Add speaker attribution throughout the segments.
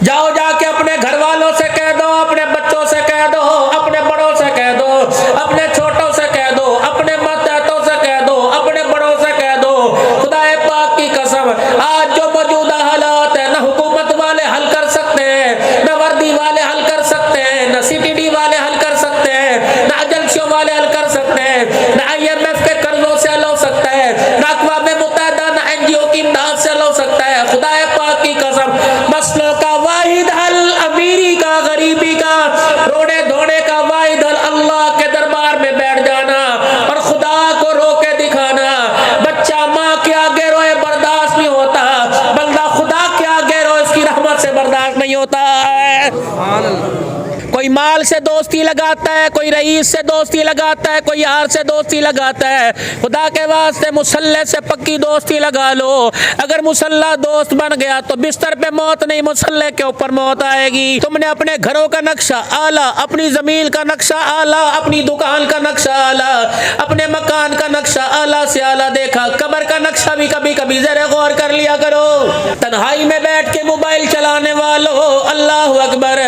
Speaker 1: جاؤ جا کے اپنے گھر والوں سے کہہ دو، اپنے بچوں سے کہہ دو، اپنے بڑوں سے کہہ دو، اپنے چھوٹوں سے کہہ دو، اپنے ماتحتوں سے کہہ دو، اپنے بڑوں سے کہہ دو، خدا پاک کی قسم آج جو موجودہ حالات ہیں نہ حکومت والے حل کر سکتے ہیں، نہ وردی والے حل کر سکتے ہیں، نہ سی ٹی ڈی والے حل کر سکتے ہیں، نہ ایجنسیوں والے حل کر سکتے ہیں، نہ آئی ایم ایف کے قرضوں سے حل ہو سکتا ہے، نہ اقوام متحدہ نہ این جی او کی امداد سے حل ہو سکتا ہے۔ خدا پاک کی قسم مسئلوں کا واحد حل، امیری کا، غریبی کا، رونے دھونے کا واحد حل اللہ کے دربار میں بیٹھ جانا اور خدا کو رو کے دکھانا۔ بچہ ماں کے آگے روئے برداشت نہیں ہوتا، بندہ خدا کے آگے روئے اس کی رحمت سے برداشت نہیں ہوتا ہے۔ کوئی مال سے دوستی لگاتا ہے، کوئی رئیس سے دوستی لگاتا ہے، کوئی یار سے دوستی لگاتا ہے، خدا کے واسطے مسلح سے پکی دوستی لگا لو۔ اگر مسلح دوست بن گیا تو بستر پہ موت نہیں، مسلح کے اوپر موت آئے گی۔ تم نے اپنے گھروں کا نقشہ اعلیٰ، اپنی زمین کا نقشہ اعلیٰ، اپنی دکان کا نقشہ اعلیٰ، اپنے مکان کا نقشہ اعلیٰ سے اعلیٰ دیکھا، قبر کا نقشہ بھی کبھی کبھی ذرا غور کر لیا کرو۔ تنہائی میں بیٹھ کے موبائل چلانے والوں اللہ اکبر،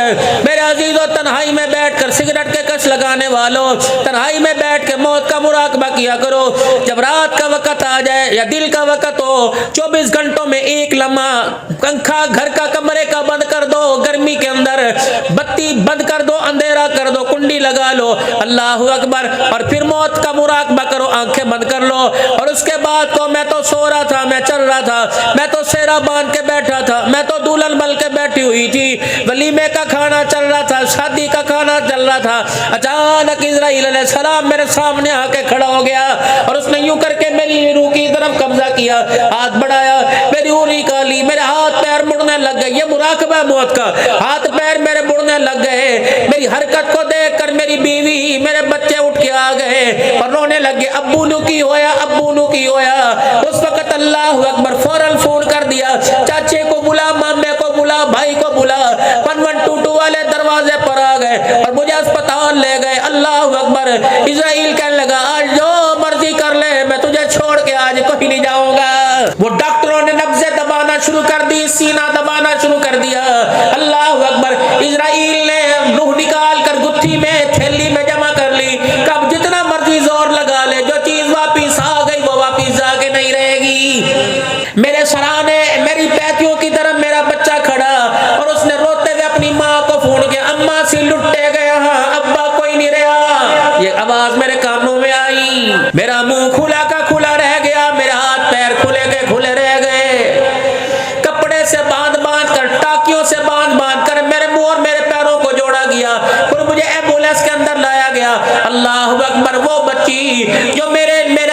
Speaker 1: میرے عزیزو تنہائی میں بیٹھ کر سگریٹ کے کش لگانے والوں، تنہائی میں بیٹھ کے موت کا مراقبہ کیا کرو۔ جب رات کا وقت آ جائے یا دل کا وقت ہو، 24 گھنٹوں میں ایک لمحہ پنکھا گھر کا کمرے کا بند کر دو، گرمی کے اندر بتی بند کر دو، اندھیرا کر دو، کنڈی لگا لو، اللہ اکبر، اور پھر موت کا مراقبہ کرو، آنکھیں بند کر لو، اور اس کے بعد کو میں تو سو رہا تھا، میں چل رہا تھا، میں تو سیرا باندھ کے بیٹھا تھا، میں تو دلہن بن کے بیٹھی ہوئی تھی، ولیمے کا کھانا چل رہا تھا، شادی کا کھانا چل رہا تھا، اچانک اسرائیل علیہ السلام میرے سامنے آ کے کھڑا ہو گیا اور اس نے یوں کر کے میری روح کی طرف قبضہ کیا، ہاتھ بڑھایا، میری انگلی نکالی، میرے ہاتھ پیر مڑنے لگ گئے، یہ مراقبہ موت کا، ہاتھ پیر میرے مڑنے لگ گئے، میری حرکت کو دیکھ کر میری بیوی میرے بچے اٹھ کے آ گئے اور رونے لگے، ابو نو کی ہویا، ابو نو کی ہویا۔ اس وقت اللہ اکبر فوراً فون کر دیا، چاچے کو بلا، مامے کو بلا، بھائی کو بلا، 1122 والے دروازے پر آ گئے اور مجھے اسپتال لے گئے۔ اللہ اکبر، اسرائیل کہنے لگا آج جو مرضی کر لے میں تجھے چھوڑ کے آج کہیں نہیں جاؤں گا۔ وہ ڈاکٹروں نے نبضیں دبانا شروع کر دی، سینہ دبانا شروع کر دیا، اللہ اکبر، اسرائیل نے روح نکال کر گتھی میں تھیلی میں جمع کر لی، کب جتنا مرضی زور لگا لے جو چیز واپس آ گئی وہ واپس آ کے نہیں رہے گی۔ میرے سرانے میری پیتیوں کی طرف میرا بچہ کھڑا اور اس نے روتے ہوئے اپنی ماں کو فون کیا، اماں سی لٹے گیا، ابا کوئی نہیں رہا۔ یہ آواز میرے کانوں میں آئی، میرا منہ کھلا کا کھلا رہ گیا، میرے ہاتھ پیر کھلے کے کھلے رہ گئے، کپڑے سے باندھ باندھ کر، ٹاکیوں سے باندھ باندھ کر میرے منہ اور میرے پیروں کو جوڑا گیا، پھر مجھے ایمبولینس کے اندر لایا گیا۔ اللہ اکبر، وہ بچی جو میرا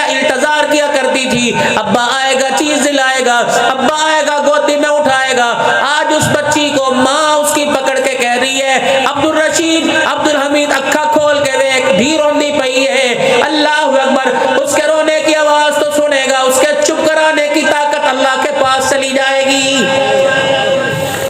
Speaker 1: انتظار کیا کرتی تھی، ابا آئے گا چیز دلائے گا، ابا آئے گا گودی میں اٹھائے گا، آج اس بچی کو ماں اس کی پکڑ کے کہہ رہی ہے عبد الرشید، عبد الحمید اکھا کھول کے دیکھ، بھی روندی پئی ہے۔ اللہ اکبر، اس کے رونے کی آواز تو سنے گا، اس کے چپ کرانے کی طاقت اللہ کے پاس چلی جائے گی۔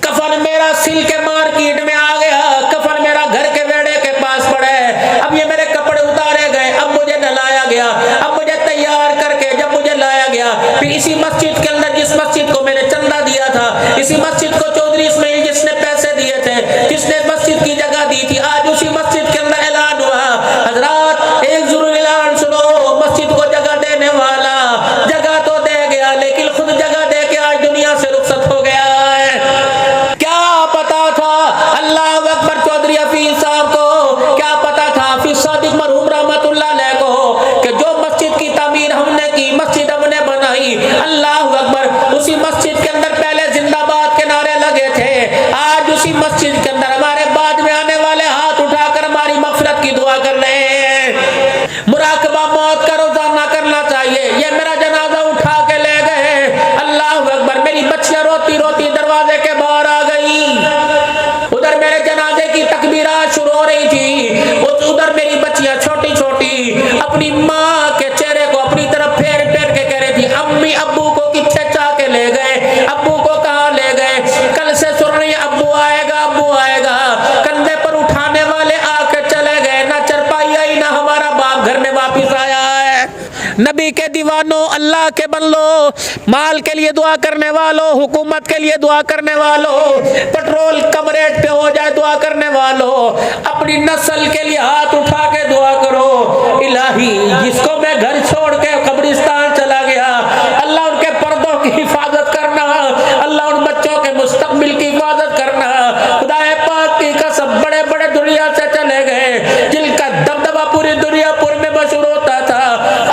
Speaker 1: کفن میرا سل کے مارکیٹ میں آ گیا، کفن میرا گھر کے ویڑے کے پاس پڑا ہے، اب یہ میرے کپڑے اتارے گئے، اب مجھے ڈلایا گیا، اب مجھے تیار کر کے جب مجھے لایا گیا، پھر اسی مسجد کے اندر جس مسجد کو میں نے چندہ دیا تھا، اسی مسجد کو چودھری اسماعیل جس نے پیسے دیے تھے، جس نے مسجد کی جگہ دی تھی، آج اسی مسجد کے اندر اعلان ہوا، حضرات ایک ضرور اعلان سنو، مسجد کو جگہ دینے والا جگہ تو دے گیا لیکن خود جگہ دے کے آج دنیا سے رخصت ہو گیا ہے۔ کیا پتا تھا اللہ اکبر چودھری حفیظ صاحب کو، کیا پتا تھا حافظ صادق مرحوم رحمت اللہ علیہ کو کہ جو مسجد کی تعمیر ہم نے کی، مسجد ہم نے بنائی، اللہ اکبر، اسی مسجد کے اندر پہلے زندہ باد کے نعرے لگے تھے، آج اسی مسجد کے اندر ہمارے بعد میں آنے والے ہاتھ اٹھا کر ہماری مغفرت کی دعا کر رہے ہیں۔ مراقبہ موت کا روزانہ کرنا چاہیے۔ یہ میرا جنازہ اٹھا کے لے گئے، اللہ اکبر، میری بچیاں روتی روتی دروازے کے باہر آ گئی، ادھر میرے جنازے کی تکبیرات شروع ہو رہی تھی، ادھر میری بچیاں چھوٹی چھوٹی اپنی ماں کے چہرے کو اپنی طرف پھیر پھیر کے کہہ رہی تھی امی ابو کو کتنے چاہ کے لے گئے، ابو کو کہاں لے گئے، کل سے سن رہی ابو آئے گا، ابو نبی کے دیوانوں، اللہ کے بندوں، مال کے لیے دعا کرنے والوں، حکومت کے لیے دعا کرنے والوں، پٹرول کم ریٹ پہ ہو جائے دعا کرنے والوں، اپنی نسل کے لیے ہاتھ اٹھا کے دعا کرو، الہی جس کو میں گھر چھوڑ کے قبرستان چلا گیا، اللہ ان کے پردوں کی حفاظت کرنا، اللہ ان بچوں کے مستقبل کی حفاظت کرنا، خدا پاک کی قسم بڑے بڑے دنیا سے چلے گئے جن کا دبدبہ پوری دنیا پور میں مشہور ہوتا تھا،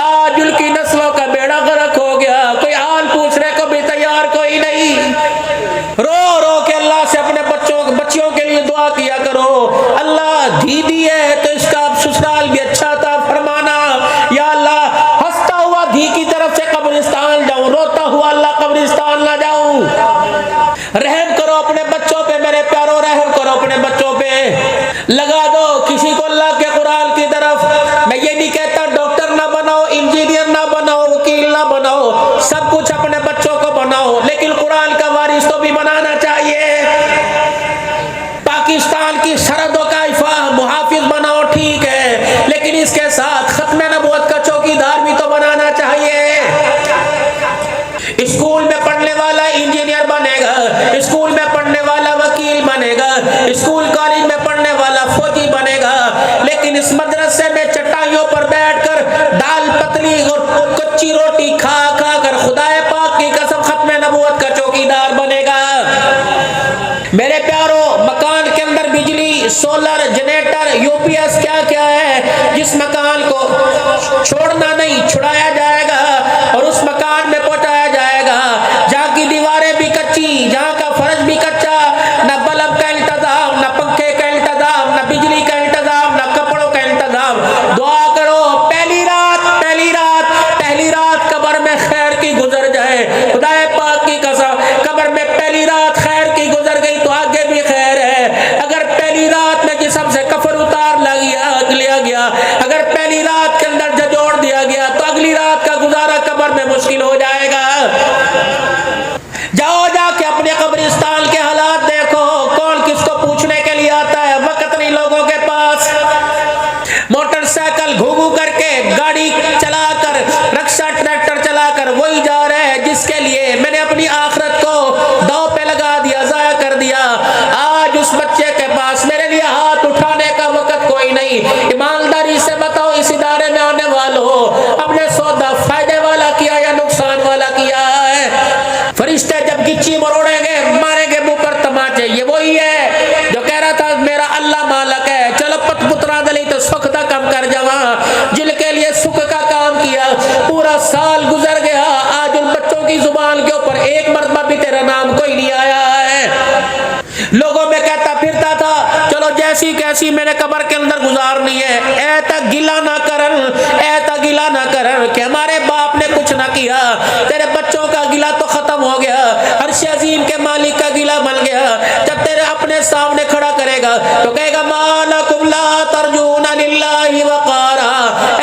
Speaker 1: آج ان کی نسلوں کا بیڑا غرق ہو گیا، کوئی حال پوچھنے کو بھی تیار کوئی نہیں۔ رو رو کے اللہ سے اپنے بچیوں کے لیے دعا کیا کرو، اللہ دھی دی ہے تو اس کا سسرال بھی اچھا تھا فرمانا، یا اللہ ہنستا ہوا دھی کی طرف سے قبرستان جاؤں، روتا ہوا اللہ قبرستان نہ جاؤں۔ رحم کرو اپنے بچوں پہ میرے پیاروں، رحم کرو اپنے بچوں پہ، لگا دو کسی کو اللہ کے قرآن کی طرف۔ میں یہ نہیں کہتا ڈاکٹر نہ بناؤ، انجینئر نہ بناؤ، وکیل نہ بناؤ، سب کچھ اپنے بچوں کو بناؤ، لیکن قرآن کا وارث تو بھی بنانا چاہیے۔ پاکستان کی سرحدوں کا محافظ بناؤ ٹھیک ہے، لیکن اس کے ساتھ ختم نبوت کا چوکیدار بھی تو بنانا چاہیے۔ اسکول میں پڑھنے والا انجینئر بنے گا، اسکول میں پڑھنے والا وکیل بنے گا، اسکول کالج میں پڑھنے والا فوجی بنے گا، لیکن اس مدرسے میں چٹائیوں پر بیٹھ کر دال پتلی اور کچی روٹی کھا کھا کر خدا پاک کی قسم ختم نبوت کا چوکیدار بنے گا۔ میرے پیاروں، مکان کے اندر بجلی، solar, generator, U P S کیا کیا ہے، جس مکان کو چھوڑنا نہیں چھڑایا جائے گا اور اس مکان میں پہنچایا جائے گا جہاں کی دیواریں بھی کچی، جہاں کا فرش بھی کچا، نہ بلب کا انتظام، نہ پنکھے کا انتظام، نہ بجلی کا انتظام، نہ کپڑوں کا انتظام۔ دعا کرو پہلی رات قبر میں خیر کی گزر جائے، خدا پاک کی قسم قبر میں پہلی رات خیر کی گزر گئی تو آگے بھی خیر ہے۔ اگر پہلی رات میں جسم سے کفن اتار لیا گیا، اگر پہلی رات کے اندر جھنجھوڑ دیا گیا تو اگلی رات کا گزارا قبر میں مشکل ہو جائے گا۔ جاؤ جا کے اپنے قبرستان کے حالات دیکھو، کون کس کو پوچھنے کے لیے آتا ہے، وقت نہیں لوگوں کے پاس۔ موٹر سائیکل گھو کر کے، گاڑی چلا کر، رکشا ٹریکٹر چلا کر وہی جا رہے ہیں جس کے لیے میں نے اپنی آخرت کو داؤ پہ لگا دیا، ضائع کر دیا۔ آج اس بچے کے پاس میرے لیے ہاتھ اٹھانے کا وقت کوئی نہیں۔ ایمانداری سے بتاؤ اس ادارے میں آنے والوں، اپنے سودا فائدے والا کیا یا نقصان والا کیا ہے؟ فرشتے جب گچی مروڑیں گے، ماریں گے منہ پر تماچے، یہ وہی ہے جو کہہ رہا تھا میرا اللہ مالک ہے، چلو پت پترا دلی تو سکھ دا کم کر جاواں، جن کے لیے سکھ کا کام کیا، پورا سال گزر گیا، آج ان بچوں کی زبان کے اوپر ایک مرتبہ بھی تیرا نام کوئی نہیں آیا ہے۔ لوگوں میں کہتا پھرتا تھا چلو جیسی کیسی میں نے قبر کے اندر گزارنی ہے، ایتا گلا نہ کرن کہ ہمارے باپ نے کچھ نہ کیا، تیرے بچوں کا گلا تو ختم ہو گیا، عرش عظیم کے مالک کا گلا بن گیا۔ جب تیرے اپنے سامنے کھڑا کرے گا تو کہے گا مالکم لا ترجون للہ وقارا،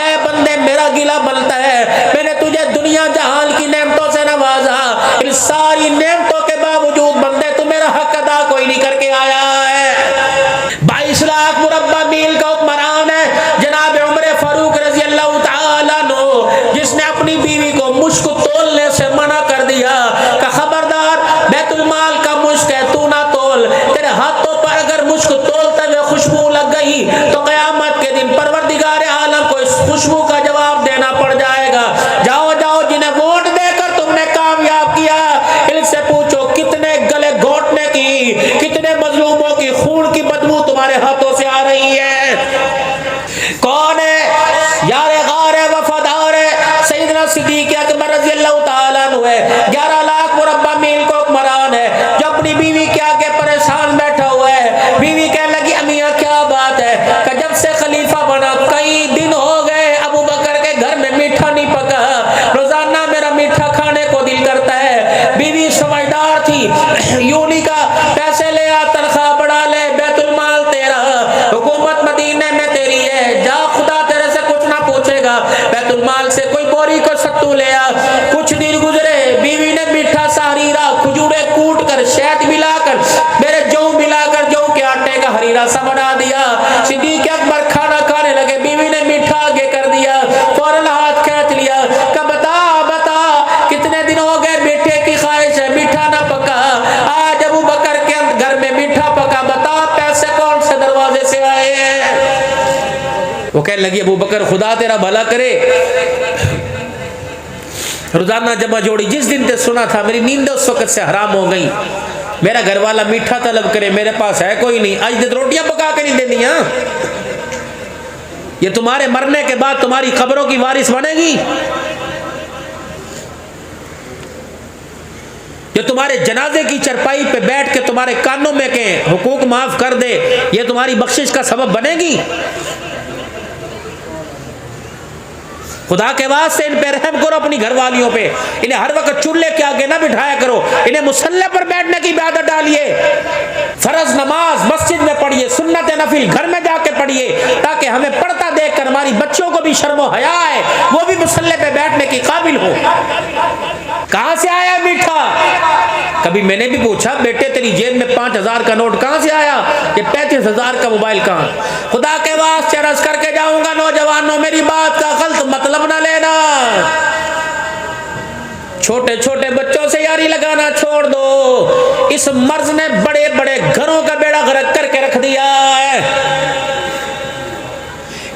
Speaker 1: اے بندے میرا گلا بنتا ہے، میں نے تجھے دنیا جہان کی نعمتوں سے نوازا، ان ساری نعمتوں کے باوجود بندے تو میرا حق ادا کوئی نہیں کر کے آیا ہے۔ 22 لاکھ مربع میل کا حکمران ہے جناب عمر فاروق رضی اللہ تعالیٰ عنہ، جس نے اپنی بیوی کو مشک تولنے سے منع کر دیا کہ خبردار بیت المال کا مشک ہے تو نہ تول، تیرے ہاتھوں پر اگر مشک تولتے ہوئے خوشبو لگ گئی تو قیامت کے دن پروردگار عالم کو اس خوشبو کا جواب دینا پڑ جائے گا۔ جاؤ جاؤ جنہیں ووٹ دے کر تم نے کامیاب کیا، ان سے پوچھو کتنے گلے گھونٹنے کی، کتنے مظلوموں کی خون کی بدبو تمہارے ہاتھوں سے آ رہی ہے۔ کون ہے یار غار ہے، وفادار ہے، سیدنا صدیق اکبر رضی اللہ تعالیٰ عنہ ہے، 11 لاکھ مربع میل کو حکمران ہے، جو اپنی بیوی کے آگے پریشان بیٹھا ہوا ہے۔ بیوی کہنے لگی امیاں کیا بات ہے، کہ جب سے خلیفہ بنا کئی دن ہو گئے ابو بکر کے گھر میں میٹھا نہیں پکا، روزانہ میرا میٹھا کھانے کو دل کرتا ہے۔ بیوی سمجھدار تھی، یوں نہیں کہا پیسے لے آ، تنخواہ بڑھا لے، بیت المال تیرا، حکومت مدینے میں تیری ہے، جا خدا تیرے سے کچھ نہ پوچھے گا، بیت المال سے کوئی بوری کو ستو لے آ۔ کچھ دن گزرے، بیوی نے میٹھا سا ہریرا کھجورے کوٹ کر، شہد ملا کر، میرے جو ملا کر جو کے آٹے کا ہریرا سا بنا دیا۔ صدیق اکبر کھانا کھانے لگے، بیوی نے میٹھا آگے کر دیا، فوراً ہاتھ کھینچ لیا، وہ کہنے لگی ابو بکر خدا تیرا بھلا کرے، روزانہ جمع جوڑی جس دن تے سنا تھا میری نیند اس وقت سے حرام ہو گئی، میرا گھر والا میٹھا طلب کرے میرے پاس ہے کوئی نہیں، آج دن روٹیاں پکا کے نہیں دینی، ہاں یہ تمہارے مرنے کے بعد تمہاری قبروں کی وارث بنے گی، جو تمہارے جنازے کی چرپائی پہ بیٹھ کے تمہارے کانوں میں کہ حقوق معاف کر دے، یہ تمہاری بخشش کا سبب بنے گی؟ خدا کے واسطے ان پہ رحم کرو، اپنی گھر والیوں پہ، انہیں ہر وقت چولہے کے آگے نہ بٹھایا کرو، انہیں مصلی پر بیٹھنے کی عادت ڈالیے، فرض نماز مسجد میں پڑھیے، سنت نفل گھر میں جا کے پڑھیے، تاکہ ہمیں پڑھتا دیکھ کر ہماری بچوں کو بھی شرم و حیا ہے، وہ بھی مصلی پہ بیٹھنے کی قابل ہو۔ کہاں سے آیا میٹھا؟ کبھی میں نے بھی پوچھا بیٹے تیری جیب میں 5000 کا نوٹ کہاں سے آیا؟ یہ 35000 کا موبائل کہاں؟ خدا کے واسطے عرض کر کے جاؤں گا نوجوانوں، میری بات کا غلط مطلب نہ لینا، چھوٹے چھوٹے بچوں سے یاری لگانا چھوڑ دو، اس مرض نے بڑے بڑے گھروں کا بیڑا غرق کر کے رکھ دیا ہے۔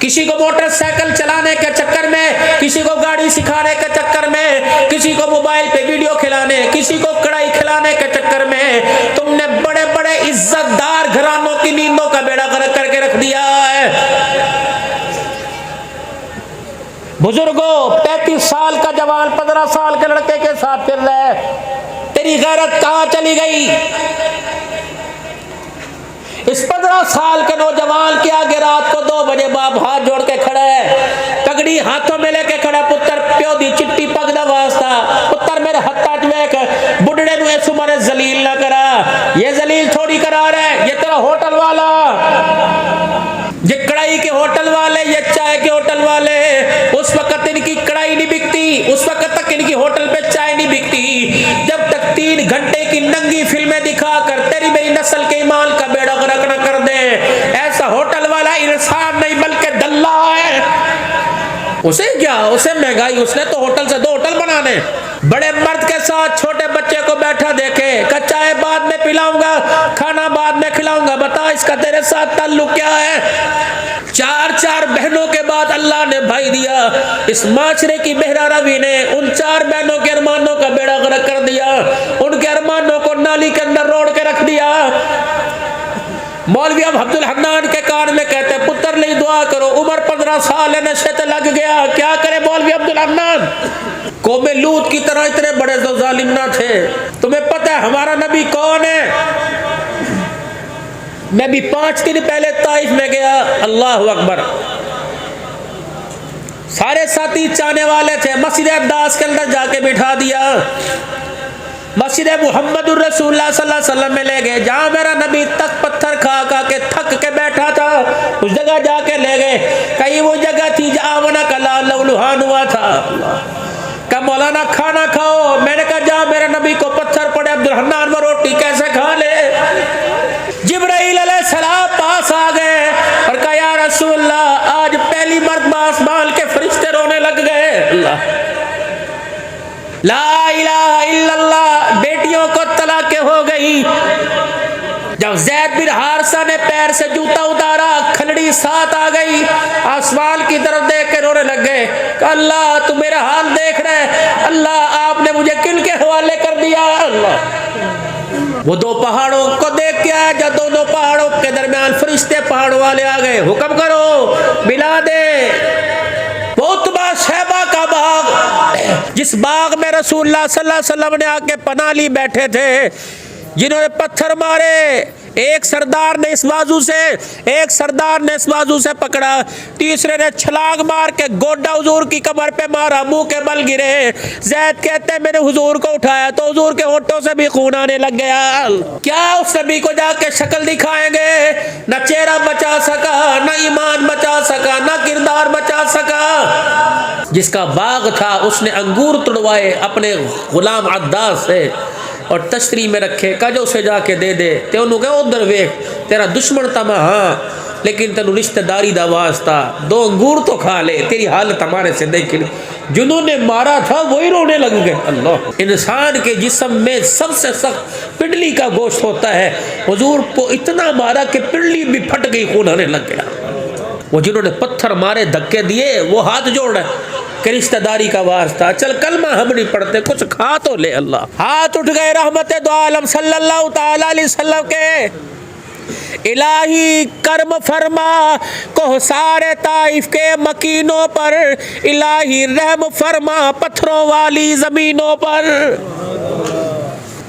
Speaker 1: کسی کو موٹر سائیکل چلانے کے چکر میں، کسی کو گاڑی سکھانے کے چکر میں، کسی کو موبائل پہ ویڈیو کھلانے، کسی کو کڑھائی کھلانے کے چکر میں تم نے بڑے بڑے عزت دار گھرانوں کی نیندوں کا بیڑا غرق کر کے رکھ دیا ہے۔ بزرگوں 35 سال کا جوان 15 سال کے لڑکے کے ساتھ پھر رہے، تیری غیرت کہاں چلی گئی؟ اس 15 سال کے نوجوان کے آگے رات کو 2 بجے باپ ہاتھ جوڑ کے کھڑا ہے، کگڑی ہاتھوں میں لے کے کھڑا، پتر پیو دی چٹی پگ دا واسطہ، پتر میرے ہتھا چویک بڑھڑے نو اس عمر ذلیل نہ کرا، یہ ذلیل تھوڑی کرا رہا ہے، یہ تیرا ہوٹل والا، یہ کڑائی کے ہوٹل والے، یہ چائے کے ہوٹل والے، اس وقت ان کی کڑائی نہیں بکتی، اس وقت تک ان کی ہوٹل پہ چائے نہیں بکتی، جب تک 3 گھنٹے کی ننگی فلمیں دکھا کر تیری میری نسل کے ایمان کا بیڑا غرق نہ کر دے۔ ایسا ہوٹل والا انسان نہیں بلکہ دلہ ہے، اسے کیا، اسے مہنگائی، اس نے تو ہوٹل سے 2 ہوٹل بنانے۔ بڑے مرد کے ساتھ چھوٹے بچے کو بیٹھا دیکھے، کہ چائے بعد میں پلاؤں گا، کھانا بعد میں کھلاؤں گا، بتا اس کا تیرے ساتھ تعلق کیا ہے؟ 4 بہنوں کے بعد اللہ نے بھائی دیا، اس معاشرے کی بہرہ روی نے ان 4 بہنوں کے ارمانوں کا بیڑا غرق کر دیا، ان کے ارمانوں کو نالی کے اندر روڑ کے رکھ دیا۔ مولوی عبد الحنان کے کان میں کہتے پتر لئی دعا کرو، عمر 15 سال ہے، نشے تے لگ گیا، کیا کرے مولوی عبد الحنان؟ قوم لوط کی طرح اتنے بڑے ظالم نہ تھے۔ تمہیں پتہ ہے ہمارا نبی کون ہے؟ میں بھی 5 دن پہلے طائف میں گیا، اللہ اکبر، سارے ساتھی چاہنے والے تھے، مسجد عباس کے اندر جا کے بٹھا دیا، مسجد محمد الرسول اللہ صلی اللہ علیہ وسلم میں لے گئے، جہاں میرا نبی تک پتھر کھا کھا کے تھک کے بیٹھا تھا، اس جگہ جا کے لے گئے، کہیں وہ جگہ تھی جہاں ونا کا لال لہان ہوا تھا، کہ مولانا کھانا کھاؤ، میں نے کہا جہاں میرے نبی کو پتھر پڑے عبد الحنان وہ روٹی کیسے کھا لے؟ جبرائیل علیہ السلام پاس آ گئے اور کہا یا رسول اللہ آج پہلی مرتبہ آسمان کے فرشتے رونے لگ گئے، اللہ لا الہ الا اللہ، بیٹیوں کو طلاق ہو گئی۔ جب زید بن حارثہ نے پیر سے جوتا اتارا، کھلڑی ساتھ آ گئی، آسمان کی طرف دیکھ کے رونے لگ گئے، کہ اللہ تو میرا حال دیکھ رہے، اللہ آپ نے مجھے کن کے حوالے کر دیا؟ اللہ وہ 2 پہاڑوں کو دیکھ کے آیا، جب دونوں پہاڑوں کے درمیان فرشتے پہاڑوں والے آ گئے، حکم کرو ملا دے بہتبہ شیبہ کا باغ، جس باغ میں رسول اللہ صلی اللہ علیہ وسلم نے آ کے پناہ لی بیٹھے تھے، جنہوں نے پتھر مارے، ایک سردار نے اس بازو سے، ایک سردار نے اس بازو سے پکڑا، تیسرے نے چھلانگ مار کے گوڈا حضور کی کمر پہ مارا، منہ کے بل گرے۔ زید کہتے ہیں میں نے حضور کو اٹھایا تو حضور کے ہونٹوں سے بھی خون آنے لگ گیا۔ کیا اس نبی کو جا کے شکل دکھائیں گے؟ نہ چہرہ بچا سکا، نہ ایمان بچا سکا، نہ کردار بچا سکا۔ جس کا باغ تھا اس نے انگور توڑوائے اپنے غلام عداس سے اور تشتری میں رکھے، کجو سے جا کے دے دے تے انہوں کہ ادھر ویکھ تیرا دشمن تھا میں، ہاں لیکن تینوں رشتہ داری دا واسطہ 2 انگور تو کھا لے، تیری حالت ہمارے سے دیکھ لی۔ جنہوں نے مارا تھا وہی رونے لگ گئے۔ اللہ، انسان کے جسم میں سب سے سخت پنڈلی کا گوشت ہوتا ہے، حضور کو اتنا مارا کہ پنڈلی بھی پھٹ گئی، خون آنے لگ گیا۔ وہ جنہوں نے پتھر مارے دھکے دیے وہ ہاتھ جوڑ رہے کہ رشتہ داری کا واسطہ، چل کلمہ ہم نہیں پڑھتے، کچھ کھا تو لے اللہ۔ ہاتھ اٹھ گئے رحمت دو عالم صلی اللہ تعالی علیہ وسلم کے، الہی کرم فرما کوثر طائف کے مکینوں پر، الہی رحم فرما پتھروں والی زمینوں پر۔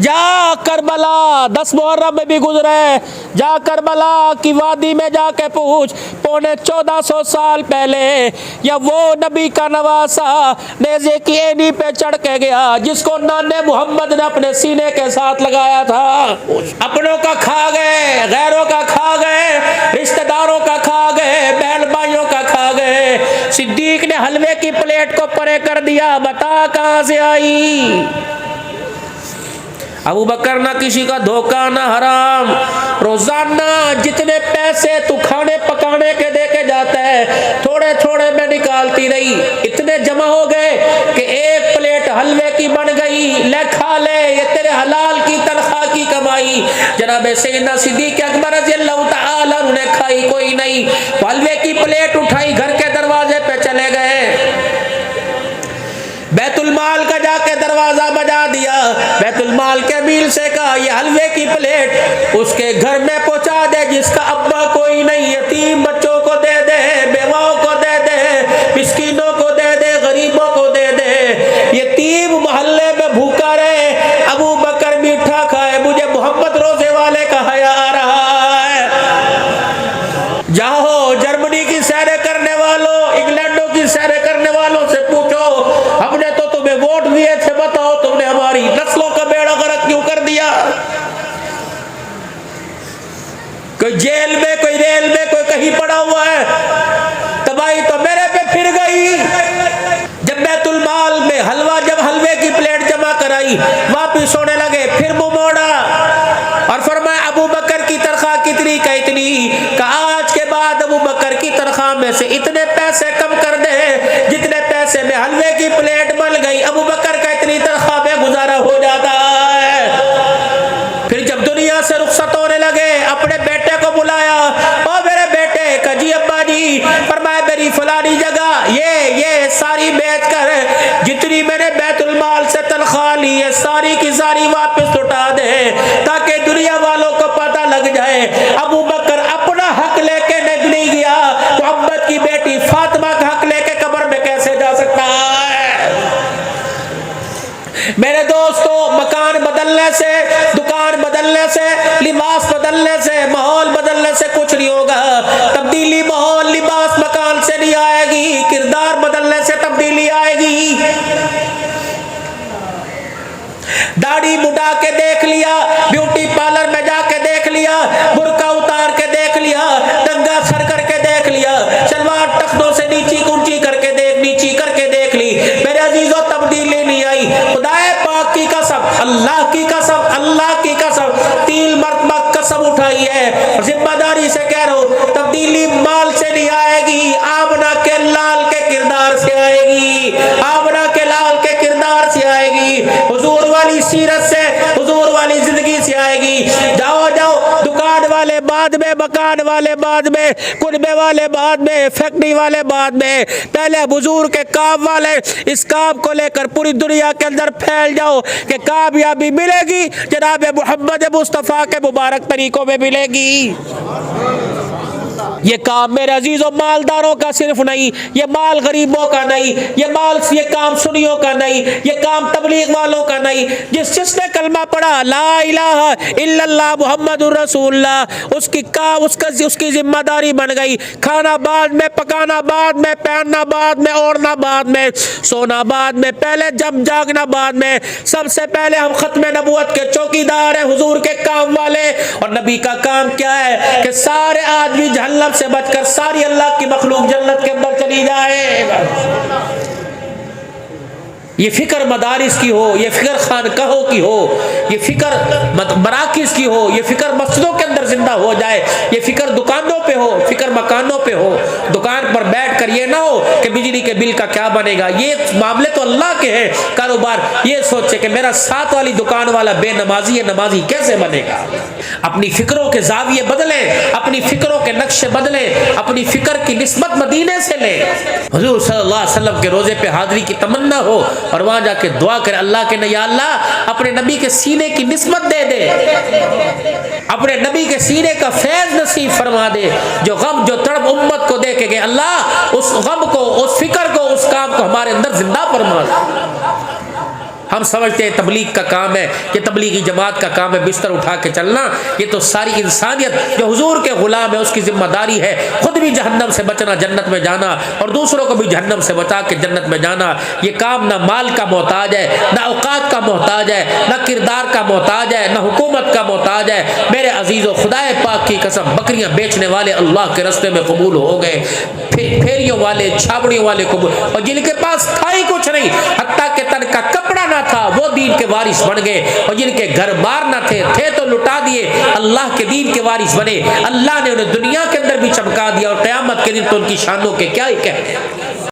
Speaker 1: جا کربلا 10 محرم میں بھی گزرے، جا کربلا کی وادی میں جا کے پوچھ، پونے 1400 سال پہلے یا وہ نبی کا نواسا نیزے کی اینی پہ چڑھ کے گیا جس کو نانے محمد نے اپنے سینے کے ساتھ لگایا تھا۔ اپنوں کا کھا گئے، غیروں کا کھا گئے، رشتہ داروں کا کھا گئے، بہن بھائیوں کا کھا گئے۔ صدیق نے حلوے کی پلیٹ کو پرے کر دیا، بتا کہاں سے آئی؟ ابو بکر نہ کسی کا دھوکہ نہ حرام، روزانہ جتنے پیسے تو کھانے پکانے کے دے کے جاتا ہے تھوڑے تھوڑے میں نکالتی رہی، اتنے جمع ہو گئے کہ ایک پلیٹ حلوے کی بن گئی، لے کھا لے، یہ تیرے حلال کی تنخواہ کی کمائی۔ جناب سیدنا صدیق اکبر رضی اللہ تعالی عنہ نے کھائی کوئی نہیں، حلوے کی پلیٹ اٹھائی، گھر کے دروازے پہ چلے گئے، بیت المال کا جا کے دروازہ بجا دیا، بیت المال کے امیر سے کہا یہ حلوے کی پلیٹ اس کے گھر میں پہنچا دے جس کا ابا کوئی نہیں، یتیم بچوں کو دے دے، بیواؤں کو دے دے، مسکینوں کو دے دے، غریبوں کو دے دے، یتیم محلے میں بھوکا رہے، ابو بکر میٹھا کھائے، مجھے محمد روزے والے کا حیا آ رہا ہے۔ جاؤ جرمنی کی سیریں کرنے والوں، انگلینڈوں کی سیریں کرنے والوں سے پوچھو، ہم نے تو تمہیں ووٹ دیے تھے، بتاؤ تم نے ہماری نسلوں کا بیڑا غرق کیوں کر دیا؟ کوئی جیل میں، کوئی ریل میں، کوئی کہیں پڑا ہوا ہے، تباہی تو میرے پہ پھر گئی۔ جب بیت المال میں جب حلوے کی پلیٹ جمع کرائی، واپس ہونے لگے، پھر منہ موڑا اور فرمایا ابو بکر کی تنخواہ کتنی کا اتنی، کہ آج کے بعد ابو بکر کی تنخواہ میں سے اتنے پیسے کم کر دے جتنے پیسے میں حلوے کی پلیٹ بن گئی، ابو بکر کا اتنی تنخواہ میں گزارا ہو جاتا ہے۔ پھر جب دنیا سے رخصت ہونے لگے اپنے بیٹے کو بلایا، او میرے بیٹے، کہ جی ابا جی، فرمایا میری فلانی جگہ یہ ساری بیچ کر جتنی میں نے بیت المال سے تنخواہ لی ہے ساری کی ساری واپس لوٹا دے تاکہ دنیا والوں کو پتہ لگ جائے ابو بکر اپنا حق لے کے نہیں گیا، محمد کی بیٹی فاطمہ کا حق لے کے قبر میں کیسے جا سکتا ہے؟ میرے دوستو، مکان بدلنے سے، دکان بدلنے سے، لباس بدلنے سے، ماحول بدلنے سے کچھ نہیں ہوگا۔ تبدیلی ماحول، لباس، مکان سے نہیں آئے گی، کردار بدلنے سے تبدیلی آئے گی۔ داڑھی مڈا کے دیکھ لیا، بیوٹی پارلر میں جا کے دیکھ لیا، برقع اتار کے دیکھ لیا، ننگا سر کر کے دیکھ لیا، شلوار ٹخنوں سے نیچی اونچی کر کے دیکھ لی، میرے عزیزوں تبدیلی نہیں آئی۔ خدا پاک کی قسم، اللہ کی قسم، اللہ کی قسم، 3 مرتبہ قسم اٹھائی ہے، ذمہ داری سے کہہ رہا ہوں، تبدیلی مال سے نہیں آئے گی، آمنہ کے لال کے کردار سے آئے گی، آمنہ کے لال کے کردار سے آئے گی، حضور والی سیرت سے، حضور والی زندگی سے آئے گی۔ جاؤ دکان والے بعد میں، مکان والے بعد میں، کنبے والے بعد میں، فیکٹری والے بعد میں، پہلے حضور کے کام والے اس کام کو لے کر پوری دنیا کے اندر پھیل جاؤ کہ کامیابی ملے گی جناب محمد مصطفیٰ کے مبارک طریقوں میں ملے گی۔ یہ کام میرے عزیزوں مالداروں کا صرف نہیں، یہ مال غریبوں کا نہیں، یہ کام سنیوں کا نہیں، یہ کام تبلیغ والوں کا نہیں۔ جس نے کلمہ پڑھا لا الہ الا اللہ محمد الرسول اللہ، اس کی ذمہ داری بن گئی، کھانا بعد میں، پکانا بعد میں، پہننا بعد میں، اوڑھنا بعد میں، سونا بعد میں، پہلے جب جاگنا بعد میں۔ سب سے پہلے ہم ختم نبوت کے چوکیدار ہیں، حضور کے کام والے، اور نبی کا کام کیا ہے کہ سارے آدمی جہنم سے بچ کر ساری اللہ کی مخلوق جنت کے اندر چلی جائے۔ یہ فکر مدارس کی ہو، یہ فکر خانقاہوں کی ہو، یہ فکر مراکز کی ہو، یہ فکر مسجدوں کے اندر زندہ ہو جائے، یہ فکر دکانوں پہ ہو، فکر مکانوں پہ ہو۔ دکان پر بیٹھ کر یہ نہ ہو کہ بجلی کے بل کا کیا بنے گا، یہ معاملے تو اللہ کے ہیں۔ کاروبار یہ سوچے کہ میرا ساتھ والی دکان والا بے نمازی ہے، نمازی کیسے بنے گا۔ اپنی فکروں کے زاویے بدلیں، اپنی فکروں کے نقشے بدلیں، اپنی فکر کی نسبت مدینے سے لیں۔ حضور صلی اللہ علیہ وسلم کے روزے پہ حاضری کی تمنا ہو اور وہاں جا کے دعا کرے اللہ کے یا اللہ اپنے نبی کے سینے کی نسبت دے دے، اپنے نبی کے سینے کا فیض نصیب فرما دے، جو غم جو تڑپ امت کو دے کے گئے اللہ اس غم کو، اس فکر کو، اس کام کو ہمارے اندر زندہ فرما دے۔ ہم سمجھتے ہیں تبلیغ کا کام ہے، یہ تبلیغی جماعت کا کام ہے بستر اٹھا کے چلنا، یہ تو ساری انسانیت جو حضور کے غلام ہے اس کی ذمہ داری ہے، خود بھی جہنم سے بچنا، جنت میں جانا، اور دوسروں کو بھی جہنم سے بچا کے جنت میں جانا۔ یہ کام نہ مال کا محتاج ہے، نہ اوقات کا محتاج ہے، نہ کردار کا محتاج ہے، نہ حکومت کا محتاج ہے۔ میرے عزیزو خدا پاک کی قسم، بکریاں بیچنے والے اللہ کے راستے میں قبول ہو گئے، پھیریوں والے، چھابڑیوں والے قبول، اور جن کے پاس تھا ہی کچھ نہیں، حتیٰ کہ تن کا کپڑا نہ تھا، وہ دین کے وارث بن گئے، اور جن کے گھر بار نہ تھے تو لٹا دیے، اللہ کے دین کے وارث بنے۔ اللہ نے انہیں دنیا کے اندر بھی چمکا دیا، اور قیامت کے دن تو ان کی شانوں کے کیا ہی کہتے ہیں۔